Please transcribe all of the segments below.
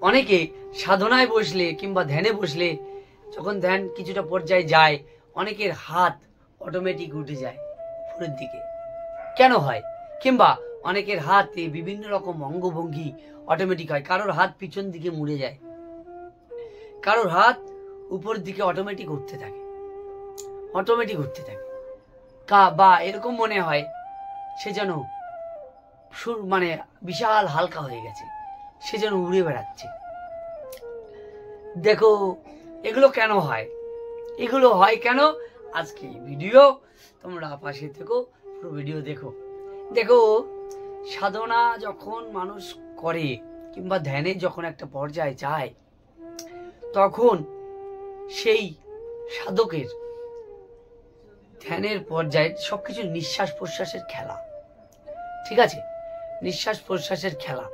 অনেকে সাধনায় বসলে কিংবা ধ্যানে বসলে যখন ধ্যান কিছুটা পর্যায়ে যায় অনেকের হাত অটোমেটিক উঠে যায় উপরের দিকে। কেন হয়? কিংবা অনেকের হাতে বিভিন্ন রকম অঙ্গভঙ্গি অটোমেটিক হয়। কারোর হাত পিছন দিকে মুড়ে যায়, কারোর হাত উপরের দিকে অটোমেটিক উঠতে থাকে, বা এরকম মনে হয় সে যেন মানে বিশাল হালকা হয়ে গেছে, সে যেন উড়ে বেড়াচ্ছে। দেখো এগুলো কেন হয়? এগুলো হয় কেন? আজকে ভিডিও তোমরা পাশে থেকো, পুরো ভিডিও দেখো। দেখো সাধনা যখন মানুষ করে কিংবা ধ্যানে যখন একটা পর্যায়ে যায় তখন সেই সাধকের ধ্যানের পর্যায়ে সবকিছু নিঃশ্বাস প্রশ্বাসের খেলা। ঠিক আছে, নিঃশ্বাস প্রশ্বাসের খেলা।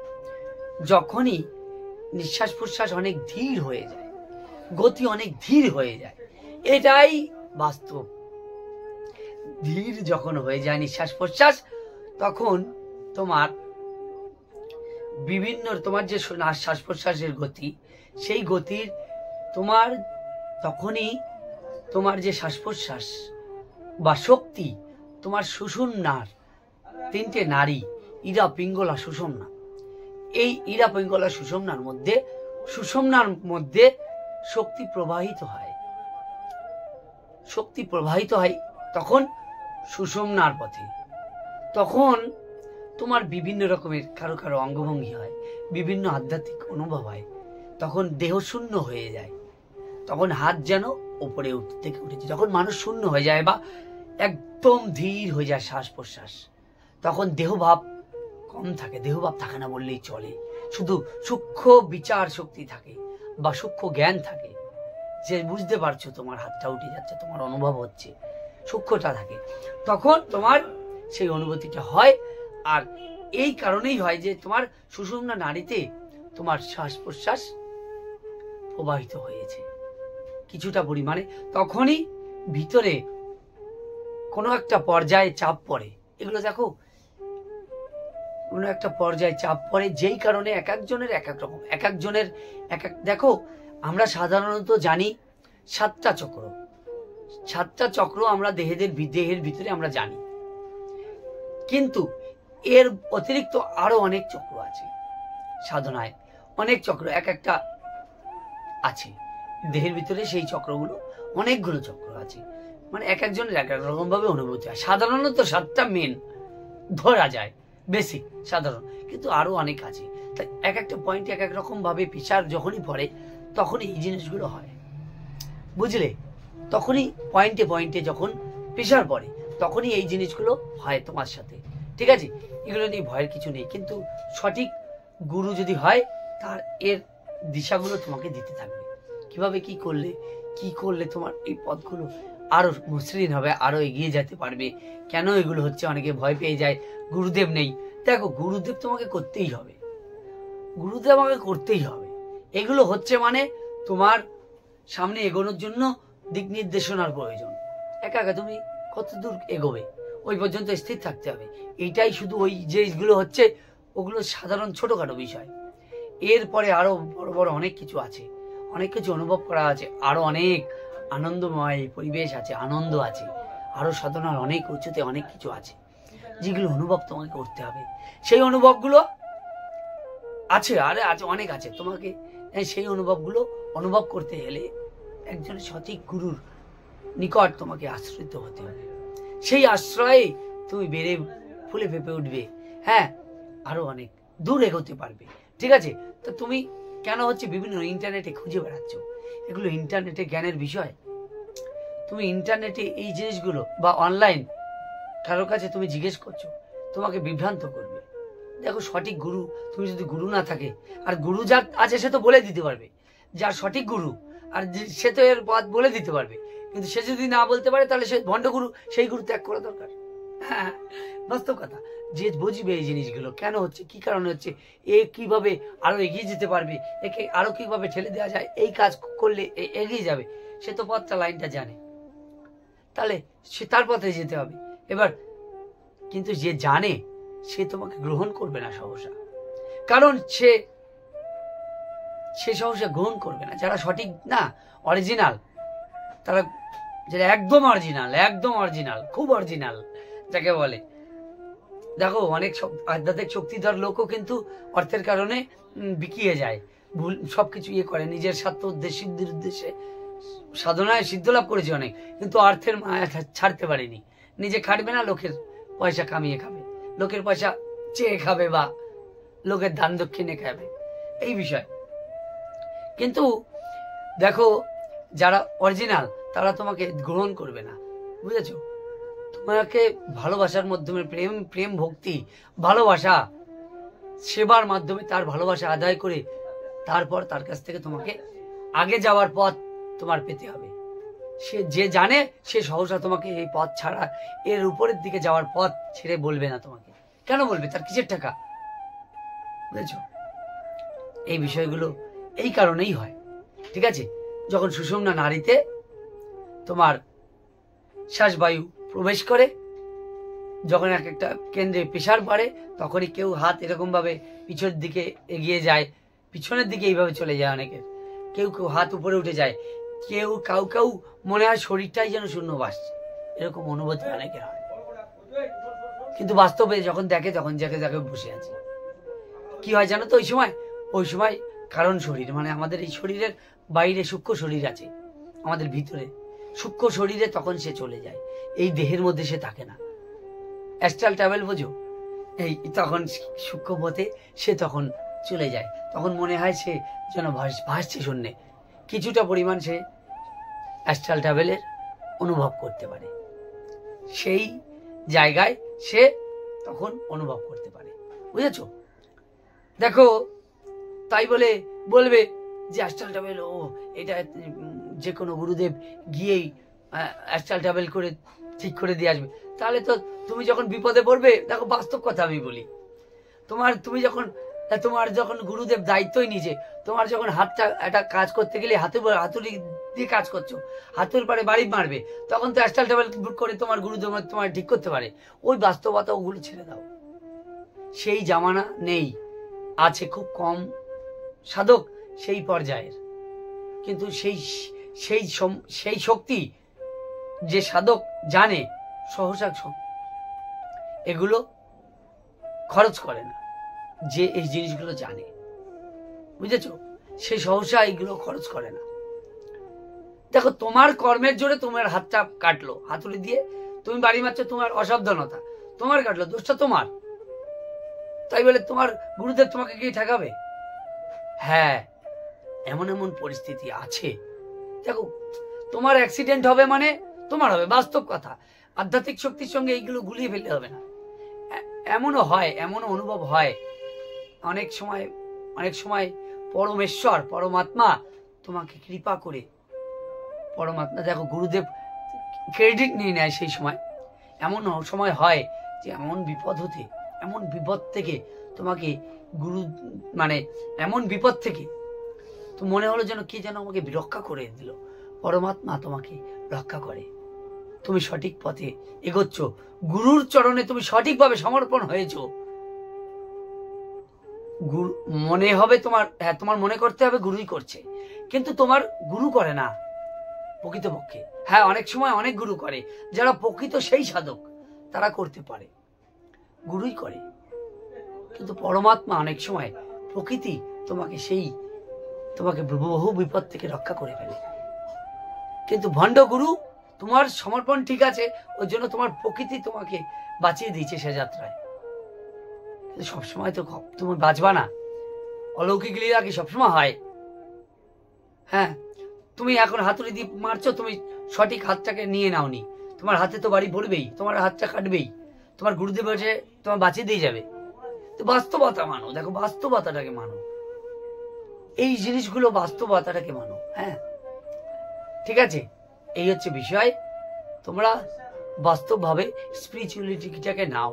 যখনই নিঃশ্বাস প্রশ্বাস অনেক ধীর হয়ে যায়, গতি অনেক ধীর হয়ে যায়, এটাই বাস্তব। ধীর যখন হয়ে যায় নিঃশ্বাস প্রশ্বাস, তখন তোমার বিভিন্ন তোমার যে শ্বাস প্রশ্বাসের গতি, সেই গতির তোমার তখনই তোমার যে শ্বাস প্রশ্বাস বা শক্তি, তোমার সুষুম্নার তিনটে নাড়ি ইরা পিঙ্গলা সুষুম্না, এই ইরা পিঙ্গলা সুষুম্নার মধ্যে শক্তি প্রবাহিত হয়, তখন সুষুম্নার পথে। তখন তোমার বিভিন্ন রকমের কারো কারো অঙ্গভঙ্গি হয়, বিভিন্ন আধ্যাত্মিক অনুভব হয়, তখন দেহ শূন্য হয়ে যায়, তখন হাত যেন উপরে থেকে উঠেছে। যখন মানুষ শূন্য হয়ে যায় বা একদম ধীর হয়ে যায় শ্বাস প্রশ্বাস, তখন দেহভাব কম থাকে, দেহভাব থাকে না বললেই চলে, শুধু সূক্ষ্ম বিচার শক্তি থাকে বা সূক্ষ্ম জ্ঞান থাকে, যে বুঝতে পারছো তোমার হাতটা উঠে যাচ্ছে, তোমার অনুভব হচ্ছে, সূক্ষ্মটা থাকে, তখন তোমার সেই অনুভূতিটা হয়। আর এই কারণেই হয় যে তোমার সুষুম্না নাড়িতে তোমার শ্বাস প্রশ্বাস প্রবাহিত হয়েছে কিছুটা পরিমাণে, তখনই ভিতরে কোনো একটা পর্যায়ে চাপ পড়ে। এগুলো দেখো, কোনো একটা পর্যায়ে চাপ পড়ে, যেই কারণে এক একজনের এক এক রকম, এক একজনের এক এক। দেখো আমরা সাধারণত জানি 7টা চক্র আমরা দেহের ভিতরে আমরা জানি, কিন্তু এর অতিরিক্ত আরো অনেক চক্র আছে সাধনায়, অনেক চক্র এক একটা আছে দেহের ভিতরে, সেই চক্রগুলো অনেকগুলো চক্র আছে, মানে এক একজনের এক এক রকম ভাবে অনুভূতি হয়। সাধারণত 7টা মেন ধরা যায়, বেসিক সাধারণ, কিন্তু আরো অনেক আছে। তাই এক একটা পয়েন্টে এক এক রকম ভাবে প্রেসার যখনই পড়ে তখনই এই জিনিসগুলো হয়, বুঝলে? তখনই পয়েন্টে যখন প্রেসার পড়ে তখনই এই জিনিসগুলো হয় তোমার সাথে। ঠিক আছে, এগুলো নিয়ে ভয়ের কিছু নেই, কিন্তু সঠিক গুরু যদি হয় তার এর দিশাগুলো তোমাকে দিতে থাকবে, কিভাবে কি করলে তোমার এই পথগুলো আরো মসৃণ হবে, আরো এগিয়ে যেতে পারবে। কেন এগুলো হচ্ছে? অনেকে ভয় পেয়ে যায়, গুরুদেব নেই। দেখো গুরুদেব তোমাকে করতেই হবে, এগুলো হচ্ছে মানে তোমার সামনে এগোনোর জন্য দিক নির্দেশনার প্রয়োজন। একা তুমি কত দূর এগোবে ওই পর্যন্ত স্থির থাকতে হবে। এইটাই শুধু ওই যেগুলো হচ্ছে ওগুলো সাধারণ ছোটখাটো বিষয়, এরপরে আরো বড় বড় অনেক কিছু আছে, অনেক কিছু অনুভব করা আছে, আরো অনেক আনন্দময় পরিবেশ আছে, আনন্দ আছে, আরো সাধনার অনেক উচ্চতে অনেক কিছু আছে যেগুলো অনুভব তোমাকে করতে হবে। সেই অনুভবগুলো আছে, অনেক আছে তোমাকে। সেই অনুভবগুলো অনুভব করতে গেলে একজন সঠিক গুরুর নিকট তোমাকে আশ্রিত হতে হবে। সেই আশ্রয়ে তুমি বেড়ে ফুলে ফেপে উঠবে, হ্যাঁ, আরো অনেক দূর এগোতে পারবে। ঠিক আছে, তো তুমি কেন হচ্ছে বিভিন্ন ইন্টারনেটে খুঁজে বেড়াচ্ছ? এগুলো ইন্টারনেটে জ্ঞানের বিষয়। তুমি ইন্টারনেটে এই জিনিসগুলো বা অনলাইন কারোর কাছে তুমি জিজ্ঞেস করছো, তোমাকে বিভ্রান্ত করবে। দেখো সঠিক গুরু, তুমি যদি গুরু না থাকে, আর গুরু যার আছে সে তো বলে দিতে পারবে, যার সঠিক গুরু আর সে তো এর পথ বলে দিতে পারবে, কিন্তু সে যদি না বলতে পারে তাহলে সে ভণ্ড গুরু, সেই গুরু ত্যাগ করা দরকার। হ্যাঁ, বাস্তব কথা। যে বুঝবে এই জিনিসগুলো কেন হচ্ছে, কি কারণে হচ্ছে, এ কিভাবে আরো এগিয়ে যেতে পারবে, একে আরো কিভাবে ঠেলে দেওয়া যায়, এই কাজ করলে এগিয়ে যাবে, সে তো পথটা লাইনটা জানে, তাহলে সে তার পথে যেতে হবে। এবার কিন্তু যে জানে সে তোমাকে গ্রহণ করবে না সহসা, কারণ সে সে সহসা গ্রহণ করবে না। যারা সঠিক না, অরিজিনাল, তারা যেটা একদম অরিজিনাল, খুব অরিজিনাল যাকে বলে। দেখো অনেক আধ্যাত্মিক শক্তিধর লোকও কিন্তু অর্থের কারণে বিকিয়ে যায়, ভুল সবকিছু ইয়ে করে, নিজের স্বার্থ উদ্দেশ্য সিদ্ধির উদ্দেশ্যে সাধনায় সিদ্ধ লাভ করেছে অনেক, কিন্তু অর্থের মায়া ছাড়তে পারেনি। নিজে খাটবে না, লোকের পয়সা কামিয়ে খাবে, লোকের পয়সা চেয়ে খাবে বা লোকের দান দক্ষিণে খাবে, এই বিষয়। কিন্তু দেখো যারা অরিজিনাল তারা তোমাকে গ্রহণ করবে না, বুঝেছো? তোমাকে ভালোবাসার মাধ্যমে প্রেম ভক্তি ভালোবাসা সেবার মাধ্যমে তার ভালোবাসা আদায় করে তারপর তার কাছ থেকে তোমাকে আগে যাওয়ার পথ তোমার পেতে হবে। সে যে জানে সে সহসা তোমাকে এই পথ ছাড়া এর উপরের দিকে যাওয়ার পথ ছেড়ে বলবে না তোমাকে। কেন বলবে? তার কিসের টাকা, বুঝেছো? এই বিষয়গুলো এই কারণেই হয়, ঠিক আছে? যখন সুষুম্না নাড়িতে তোমার শ্বাসবায়ু প্রবেশ করে, যখন এক একটা কেন্দ্রে প্রেশার বাড়ে, তখনই কেউ হাত এরকম ভাবে পিছনের দিকে এগিয়ে যায়, পিছনের দিকে এইভাবে চলে যায় অনেকের, কেউ কেউ হাত উপরে উঠে যায়, কেউ কাউ মনে হয় শরীরটাই যেন শূন্য ভাসছে, এরকম অনুভূতি অনেকের হয়। কিন্তু বাস্তবে যখন দেখে তখন যাকে বসে আছে, কি হয় জানো তো? ওই সময় কারণ শরীর মানে আমাদের এই শরীরের বাইরে সূক্ষ্ম শরীর আছে, আমাদের ভিতরে সূক্ষ্ম শরীরে তখন সে চলে যায়, এই দেহের মধ্যে সে থাকে না। অ্যাস্ট্রাল ট্রাভেল বোঝো? এই তখন সূক্ষ্ম পথে সে তখন চলে যায়, তখন মনে হয় সে যেন ভাসছে শূন্যে, কিছুটা পরিমাণ সে অ্যাস্ট্রাল ট্রাভেলের অনুভব করতে পারে, সেই জায়গায় সে তখন অনুভব করতে পারে, বুঝেছো? দেখো তাই বলবে যে অ্যাস্ট্রাল ট্রাভেল, ও এটা যে কোনো গুরুদেব গিয়েই অ্যাস্ট্রাল ট্রাভেল করে ঠিক করে দিয়ে আসবে। তাহলে তো তুমি যখন বিপদে পড়বে, দেখো বাস্তব কথা আমি বলি, তোমার যখন গুরুদেব দায়িত্বই নিজে, তোমার যখন হাতটা একটা কাজ করতে গেলে হাতুড়ি দিয়ে কাজ করছো, হাতুর পারে বাড়ি মারবে, তখন তো অ্যাস্ট্রাল ট্রাভেল করে তোমার গুরুদেব তোমার ঠিক করতে পারে। ওই বাস্তবতা ওগুলো ছেড়ে দাও, সেই জামানা নেই, আছে খুব কম সাধক সেই পর্যায়ের, কিন্তু সেই শক্তি যে সাধক জানে সহসা এগুলো খরচ করে না, যে এই জিনিসগুলো জানে, বুঝেছো? সে সহসা এগুলো খরচ করে না। দেখো তোমার কর্মের জোরে তোমার হাতটা কাটলো হাতুড়ি দিয়ে, তুমি বাড়ি মারছো, তোমার অসাবধানতা, তোমার কাটলো, দোষটা তোমার, তাই বলে তোমার গুরুদেব তোমাকে কি ঠেকাবে? হ্যাঁ, এমন পরিস্থিতি আছে। দেখো তোমার অ্যাক্সিডেন্ট হবে মানে তোমার হবে, বাস্তব কথা। আধ্যাত্মিক শক্তির সঙ্গে এইগুলো গুলিয়ে ফেলতে হবে না। এমনও হয়, এমনও অনুভব হয় অনেক সময় পরমেশ্বর পরমাত্মা তোমাকে কৃপা করে, পরমাত্মা দেখো গুরুদেব ক্রেডিট নিয়ে নেয় সেই সময়। এমন সময় হয় যে এমন বিপদ থেকে তোমাকে গুরু মানে এমন বিপদ থেকে তো মনে হলো যেন কে যেন আমাকে রক্ষা করে দিল, পরমাত্মা তোমাকে রক্ষা করে, তুমি সঠিক পথে এগোচ্ছ, গুরুর চরণে তুমি সঠিকভাবে সমর্পণ হয়েছ। মনে হবে তোমার মনে করতে হবে গুরুই করছে, কিন্তু তোমার গুরু করে না প্রকৃতপক্ষে। হ্যাঁ, অনেক সময় অনেক গুরু করে, যারা প্রকৃত সেই সাধক তারা করতে পারে, গুরুই করে। কিন্তু পরমাত্মা অনেক সময় প্রকৃতি তোমাকে বহু বিপদ থেকে রক্ষা করে ফেলে। কিন্তু ভণ্ড গুরু তোমার সমর্পণ ঠিক আছে, ওই জন্য তোমার প্রকৃতি তোমাকে বাঁচিয়ে দিয়েছে সে যাত্রায়। কিন্তু সবসময় তো তুমি বাঁচবা না, অলৌকিক লীলা কি সবসময় হয়? হ্যাঁ, তুমি এখন হাতুড়ি দিয়ে মারছো, তুমি সঠিক হাতটাকে নিয়ে নাওনি, তোমার হাতে তো বাড়ি পড়বেই, তোমার হাতটা কাটবেই, তোমার গুরুদেব এসে তোমার বাঁচিয়ে দিয়ে যাবে। তো বাস্তবতা মানো, দেখো বাস্তবতাটাকে মানো, এই জিনিসগুলো বাস্তবতাটাকে মানো। হ্যাঁ, ঠিক আছে, এই হচ্ছে বিষয়। তোমরা বাস্তবভাবে স্পিরিচুয়ালিটিটাকে নাও,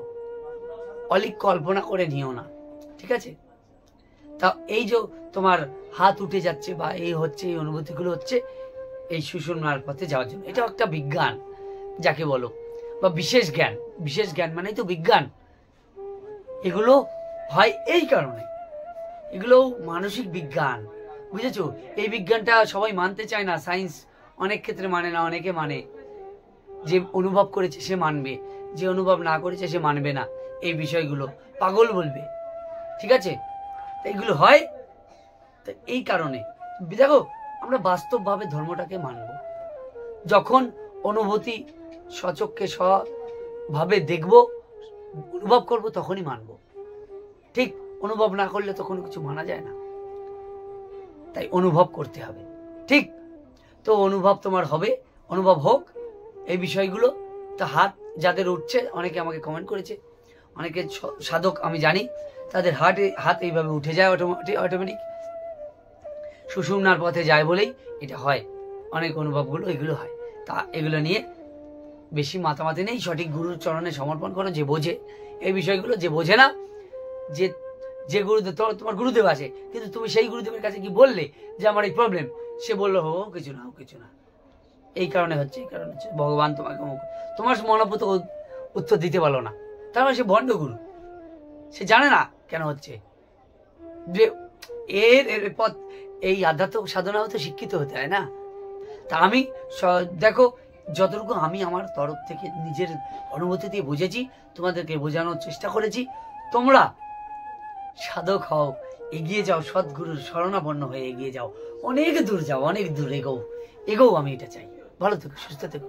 অলিক কল্পনা করে নিও না, ঠিক আছে? তা এই যে তোমার হাত উঠে যাচ্ছে বা এই হচ্ছে, এই অনুভূতিগুলো হচ্ছে এই সুষুম্নার পথে যাওয়ার জন্য। এটা একটা বিজ্ঞান যাকে বলো, বা বিশেষ জ্ঞান মানে তো বিজ্ঞান। এগুলো হয় এই কারণে, এগুলো মানসিক বিজ্ঞান, বুঝেছো? এই বিজ্ঞানটা সবাই মানতে চায় না, সায়েন্স অনেক ক্ষেত্রে মানে না, অনেকে মানে। যে অনুভব করেছে সে মানবে, যে অনুভব না করেছে সে মানবে না, এই বিষয়গুলো পাগল বলবে, ঠিক আছে? এইগুলো হয়। তো এই কারণে দেখো, আমরা বাস্তবভাবে ধর্মটাকে মানব, যখন অনুভূতি সচক্ষে স্বভাবে দেখব, অনুভব করব, তখনই মানব। ঠিক অনুভব না করলে তখন কিছু মানা যায় না, তাই অনুভব করতে হবে। ঠিক তো অনুভব তোমার হবে, অনুভব হোক এই বিষয়গুলো। তা হাত যাদের উঠছে, অনেকে আমাকে কমেন্ট করেছে, অনেকে সাধক আমি জানি তাদের হাত এইভাবে উঠে যায় অটোমেটিক, সুষুম্নার পথে যায় বলেই এটা হয়। অনেক অনুভবগুলো এগুলো হয়। তা এগুলো নিয়ে বেশি মাতামাতি নেই, সঠিক গুরুর চরণে সমর্পণ করো, যে বোঝে এই বিষয়গুলো। যে বোঝে না, যে গুরুদেব, তোমার গুরুদেব আছে, কিন্তু তুমি সেই গুরুদেবের কাছে কি বললে যে আমার এই প্রবলেম, সে বললো হো কিছু না, কিছু না, এই কারণে হচ্ছে, এই কারণে হচ্ছে, ভগবান তোমাকে তোমার মনোপুত উত্তর দিতে পারলো না, তার মানে সে ভণ্ড গুরু, সে জানে না কেন হচ্ছে। যে এর পথ, এই আধ্যাত্মিক সাধনা হতে শিক্ষিত হতে হয় না। তা আমি দেখো, যতটুকু আমি আমার তরফ থেকে নিজের অনুভূতি দিয়ে বুঝেছি, তোমাদেরকে বোঝানোর চেষ্টা করেছি। তোমরা সাধক হও, এগিয়ে যাও, সদ্গুরুর শরণাপন্ন হয়ে এগিয়ে যাও, অনেক দূর যাও, অনেক দূর এগোও, আমি এটা চাই। ভালো থেকো, সুস্থ থেকো।